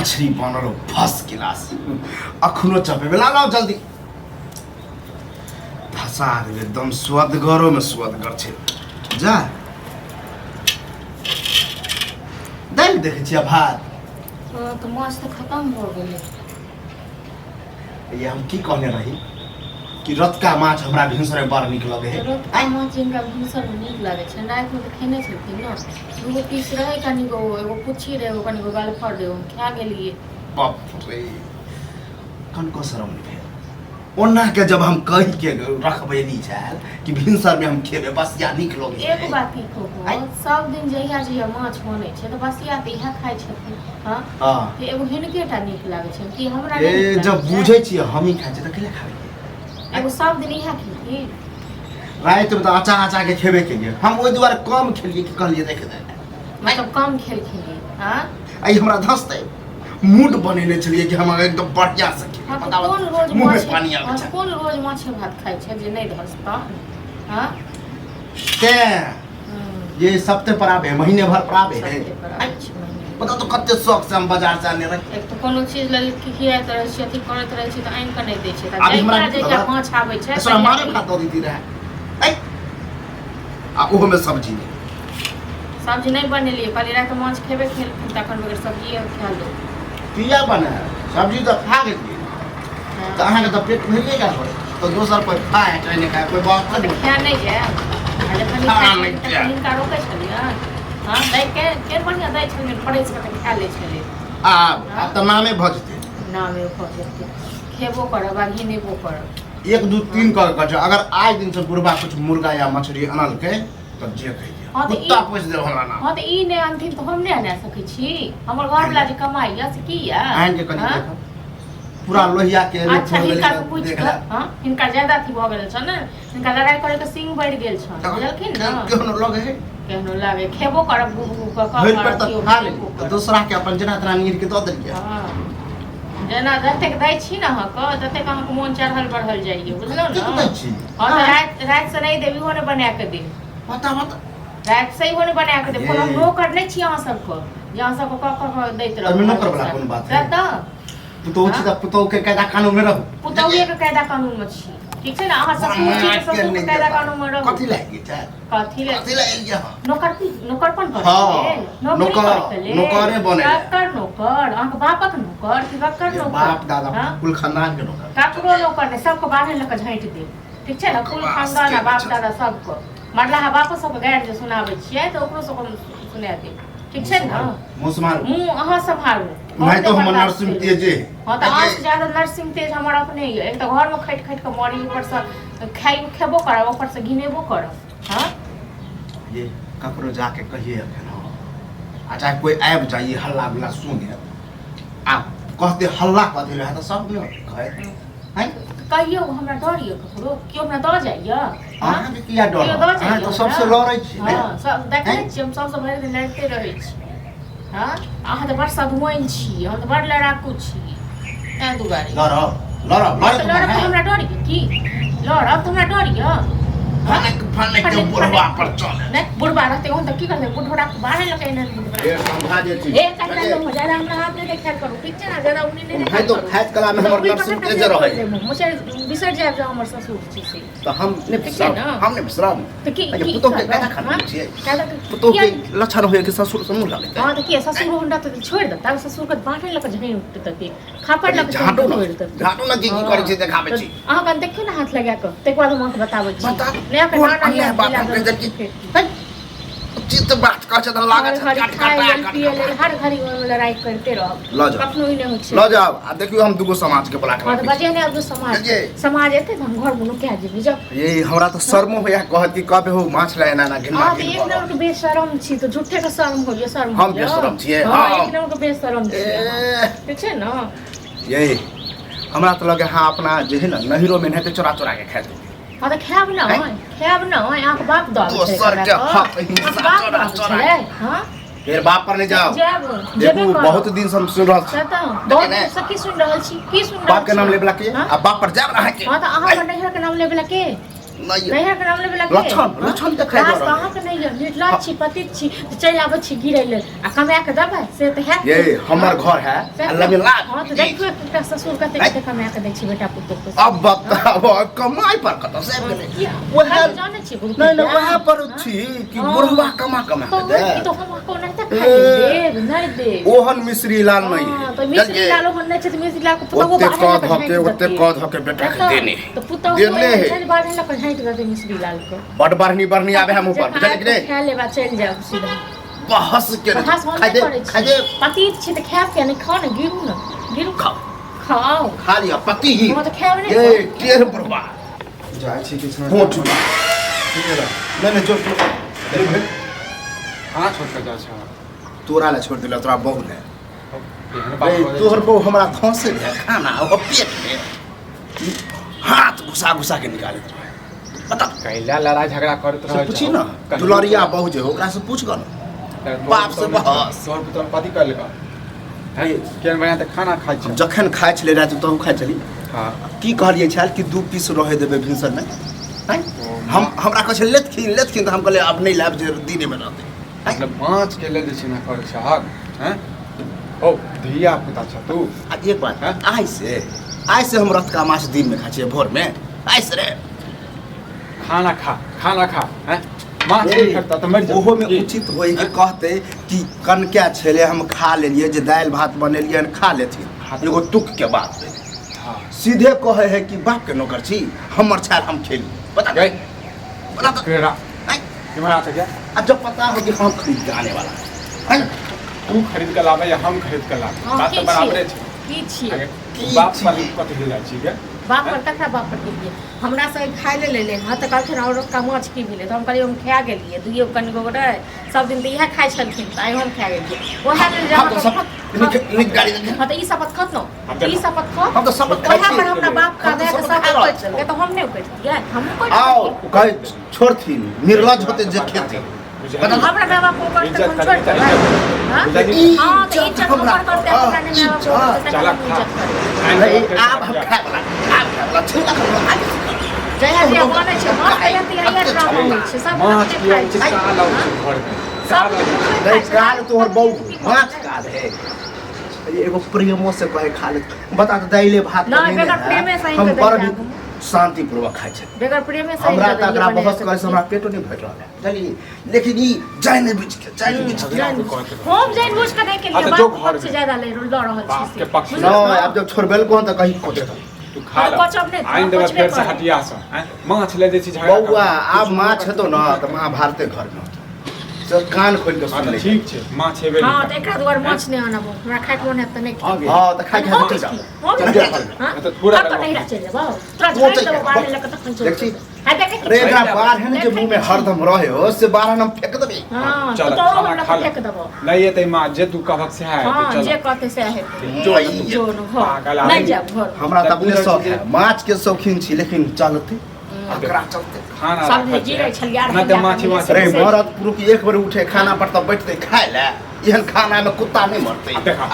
मछली बनल first class अखनो चपे बेला लाओ जल्दी फंसा दे एकदम स्वदगरो में स्वदगर छे जा दाल देखे छिया भात तो माछ तो खत्म हो गेलै ये हम की कहने रही कि रत का माछ हमरा भिनसर में बड़ नीक लगे है रत का माछ इनका भिनसर में नीक लागे छै रात में तो खेने छलखिन न दूगो पीस रहे कनी गो एगो पुच्छी रहे एगो कनी गो गाल फड़ रहे खा गेलिए बाप रे कन को शरम नहीं ओना के जब हम कह के रखबे नी छल कि भिनसर में हम खेबे बस या नीक लगे एक बात की कहू सब दिन जहिया जहिया माछ बनै छै त बस या त इहा खाइ छथिन हां हां ते एगो हिनकेटा नीक लागे छै कि हमरा ए जब बुझै छी हम ही खाइ छै त केले खाबै एगो सब दिन इहा खेती रात में तो आचा आचा के खेबे के लिए हम ओइ दुआरे कम खेलिए कि कहलिए देख दे मतलब कम खेलखिन हां आई हमरा धसते मूड बनेने छलिए कि हम एकदम बढ़िया से पता कोन रोज मुंह माछ में पानी आबै छै कोन रोज माछ भात खाइ छै जे नहीं धसता हां ते ये सप्ते पर आबे महीने भर पर आबे है पता तो कते शौक से हम बाजार से आने रहे एक तो कोनो चीज लेल कि खियात रहे छी अथी करत रहे छी त आइन के नहीं दै छै त अभी हमरा जे माछ आबै छै ऐसा मारे खा दो दी रहे ऐ आ ओहो में सब्जी सब्जी नहीं बनेलिए कहली रात माछ खेबे खेलखिन तखन बगैर सब्जी खा लो किया बना सब्जी तो खा गेलिए तो अहाँ के तो पेट भरिए गेल तो दोसर कोई खाए ट्रेने खाए कोई बात तो खा नहीं जाए अरे इनका रोके छलिए हां दै के बढ़िया दै छलिए फरेस के खा ले छलिए अब तो नामे भजते नामे भजते खेबो करब आ घिनेबो करब 1 2 3 कर अगर आज दिन से बुढ़बा कुछ मुर्गा या मछली अनल के तो जे कहिए कुत्ता पोस दे हमरा ना हां तो ई ने अंतिम तो हम नहीं आने सकै छी हमर घर वाला जे कमाई या से की या आइन के कनी देखो पूरा लोहिया के अच्छा इनका तो पूछ के हां इनका ज्यादा थी भ गेल छ न इनका लड़ाई करे के सिंह बढ़ गेल छ बुझलखिन न केहनो लगे है केहनो लागे खेबो करब का भइल पर तो खा ले तो दूसरा के अपन जना तना नीर के दो देल के हां जना जते दै छी न ह क तते का हमके मन चढ़ल बढ़ल जाइए बुझलो न दै छी हां रात से नहीं देबी होने बना के दे पता मत रात से ही होने बना के दे पर हम नौकर नहीं छी अहाँ सब को जे अहाँ सब को क दैत रह अभी नौकर वाला कोन बात है त पुतो के कायदा कानून में रहो पुतौए के कायदा कानून में छी ठीक छै ना अहाँ सब ससुर के कायदा कानून में रहो कथि लागी छै कथि लागी गया नौकरपन कर नौकरे बने कर नौकर अहाँ के बापक नौकर कि ककर नौकर बाप दादा कुल खानदान के नौकर ककरो नौकर ने सबको बाहर लक झांट दे ठीक छै ना कुल खानदान बाप दादा सबको मरला बापो सब गाड़ जे सुनाबै छियै त ओकरो सब सुना दे ठीक छै ना मुंह अहाँ संभालू नहीं तो हम नरसिंह तेज है हां तो आज ज्यादा नरसिंह तेज हमर अपने है एक तो घर में खट खट के मरी ऊपर से खाई खेबो करब ऊपर से घिनेबो करब हां ये ककरो जाके कहिए अखन आ चाहे कोई आब जाइए हल्ला बिला सुने आ कहते हल्ला कथि रहे त सब ने कहे हैं कहियो हमरा डरियो ककरो क्यों हमरा द जाइए हां के किया डर हां तो सबसे लड़ै छी हां सब देखै छी हम सबसे भरि दिन लड़ते रहै छी हां अहाँ त बड़ सधुआइन छी हम त बड़ लड़ाकू छी ए दुगारी लड़ब हमरा डरियो की लड़ब त हमरा डरियो फने के बुढ़वा पर चले ने बुढ़वा रहते हम त की करते बुढ़वा के बाहर लगे ने ए समझा जे छी ए ककरा तो हो ज्यादा हमरा हाथ नहीं देख करू ठीक छै ना ज्यादा उन्हीं नहीं है तो खाइत कला में हमर नरसिंह तेज रहे मुझे बिसर जाए जो हमर ससुर छी से तो हमने बिसराम तो की पुतो के कादा खाना छी पुतो के लक्षण होय के ससुर से मुंह लगे हां तो की ससुर होंडा तो छोड़ देता ससुर के बाहर लगे झई उठते तके खापड़ लगे झाटू ना की करे छी देखाबे छी अहाँ कन देखियो ना हाथ लगा के तके बाद हम बताबै छी नया के नाना बाप के की चित बात का छ त लागत हर घड़ी लड़ाई करते रहो कखनो ही नहीं होछ ल जाओ आ देखियो हम दुगो समाज के बुला के हां तो बजे ने अब समाज एते हम घर मुनु के जेबी जा ये हमरा तो शर्मो होया कहत कि कबे हो माछ लाए ना गिन हां एक नंबर के बेशरम छी तो झूठे के शर्म हो ये शर्म हम बेशरम छी हां एक नंबर के बेशरम छी ठीक छै ना ये हमरा तो लगे हां अपना जे है ना नहिरो में हेते चोरा चोरा के खाए हां तो खाब ना आंख बाप दो दोसर के हां चोरा हां फिर बाप पर नहीं जाओ देखो बहुत दिन से हम सुन रहल छी बहुत दिन से की सुन रहल छी की सुन रहल बाप के नाम लेबला के आ बाप पर जाब रहा के हां तो अहाँ नैहर के नाम लेबला के नहीं नहीं है के नाम लेबे लगे लक्षण देखाइ रास दो कहाँ के नहीं है निटला छी पतित छी तो चल आबै छी गिरै ले आ कमा के देबै से तो है ये हमर घर है लगे लाज हां तो देखो एकटा ससुर कते कमा के दै छी बेटा पुतो को अब बताओ कमाई पर कत से भेलै वह जाने छी नहीं वह पर छी कि बुढ़वा कमा के दे तो हम को नहीं तक खाई नहीं दे ओहन मिश्री लाल नहीं है तो मिश्री लाल ओहन नहीं छै तो मिश्री लाल को पुतो को ओते कह धके बेटा के देने तो पुतो देने चल बाढ़ लक झांट दे मिश्री लाल को बड़ बढ़नी आवे हम ऊपर बुझल कि नहीं खा लेबा चल जाओ सीधा बहस के खाई दे पति छी त खाब के नहीं खाओ ना गिरू खाओ खा लिया पति ही हम तो खाब नहीं ये केर बुढ़वा जाय छी किछ ना होठ नहीं जो हां छोड़ के जा छ तोरा ले छोड़ दिला तोरा बहु ले तोहर बहु हमरा धंसे है खाना वो पेट में हाथ घुसा के निकालत रहे बता कैला लड़ाई झगड़ा करत रहे पूछी ना दुलरिया बहु जे ओकरा से पूछ गन बाप से बहस तोहर पुत्र पति कर लेबा है केन बना त खाना खाइ छ जखन खाइ छले रात तो खाइ छली हां की कहलिए छल कि 2 पीस रहे देबे भिनसर में हैं हमरा कह छल लेत खिन हम कहले अब नहीं लाब जे दिने में रहते मतलब माछ के ले छै ना कर छ हैं ओ धिया पुता छ तू आ एक बात आई से हम रत का माछ दिन में खा छिए भोर में आई से रे खाना खा हैं माछ नहीं खाता तो मर जा ओहो में उचित होई कि कहते कि कनका छले हम खा लेलिए जे दाल भात बनेलिए खा लेथिन एगो तुक के बात हां सीधे कहे है कि बाप के नौकर छी हमर छाल हम खेली बता गए बता तो केरा तुम्हारा था क्या अब जब पता हो कि हम खरीद के आने वाला है तू खरीद के लावे या हम खरीद के लावे बात तो बराबर है की छी बाप पर कथि ले जाइ छी के बाप पर तकरा बाप पर गेलिए हमरा से खाइ ले हां त कहथिन और का माछ की भेले त हम कहलिए हम खा गेलिए दुइयो कनी गोटे सब दिन त इहा खाइ छलखिन त आइ हम खा गेलिए ओहा दिन हम तो शपथ निक गाड़ी दे हां त ई शपथ खत न ई शपथ खत हम तो शपथ खाइ ओहा छी पर हमरा बाप का दे के सब कहै छल तो हम नहीं कहै दिया हम कोइ आओ कहे छोड़थिन निर्लज होते जे खेती हमरा बाबा को करते हम छोड़ दे हां तो इज्जत हमरा करते हमरा नहीं बाबा चला खा नहीं आप हम खाए वाला छुला कर जया दिया बने छै हम कहती है ये ड्रामा होइ छै सब माछ के चिका लाउ छै घर में सब नहीं काल तोहर बहु माछ काल है एगो प्रेमो से कहे खा ले बता तो दाइले भात ना बेगर प्रेमे से हम पर भी शांति पूर्वक खाइ छै बेगर प्रेमे से हमरा तकरा बहस करे से हमरा पेटो नहीं भर रहल है चलिए लेकिन ई जाने बीच के हम जान बुझ के नहीं के लिए बात से ज्यादा ले रहल छी के पक्ष न अब जब छोड़बेल को त कहीं को दे तू खा ले आइन देबे फेर से हटिया से माछ ले जे छी झगड़ा बौआ अब माछ हेतो न त महाभारते घर में सब कान खोल के सुन ले ठीक छै माछ हेबे हां त एकरा दुआर माछ नहीं आनबो हमरा खाइ के मन है त नहीं हां त खाइ के हटे जा हां तो पूरा तो नहीं चल जाबो तोरा जान तो बाहर ले के तखन चल देखी हां देख रे एकरा बाहर है जे मुंह में हरदम रहे हो से बाहर हम फेंक देबे हां चल तो खाना खा ले फेंक देबो नहीं एते मां जे तू कहक से है हां चल जे कहते से है जो न पागल हो आदमी। नहीं जाब घर हमरा त अपने शौक है माछ के शौकीन छी लेकिन चलते एकरा चलते खाना सब ने गिरै छलिया ना ते माछी माछ अरे मरद पुरुष एक बार उठे खाना पर तब बैठते खाए ले एहन खाना में कुत्ता नहीं मरते देखा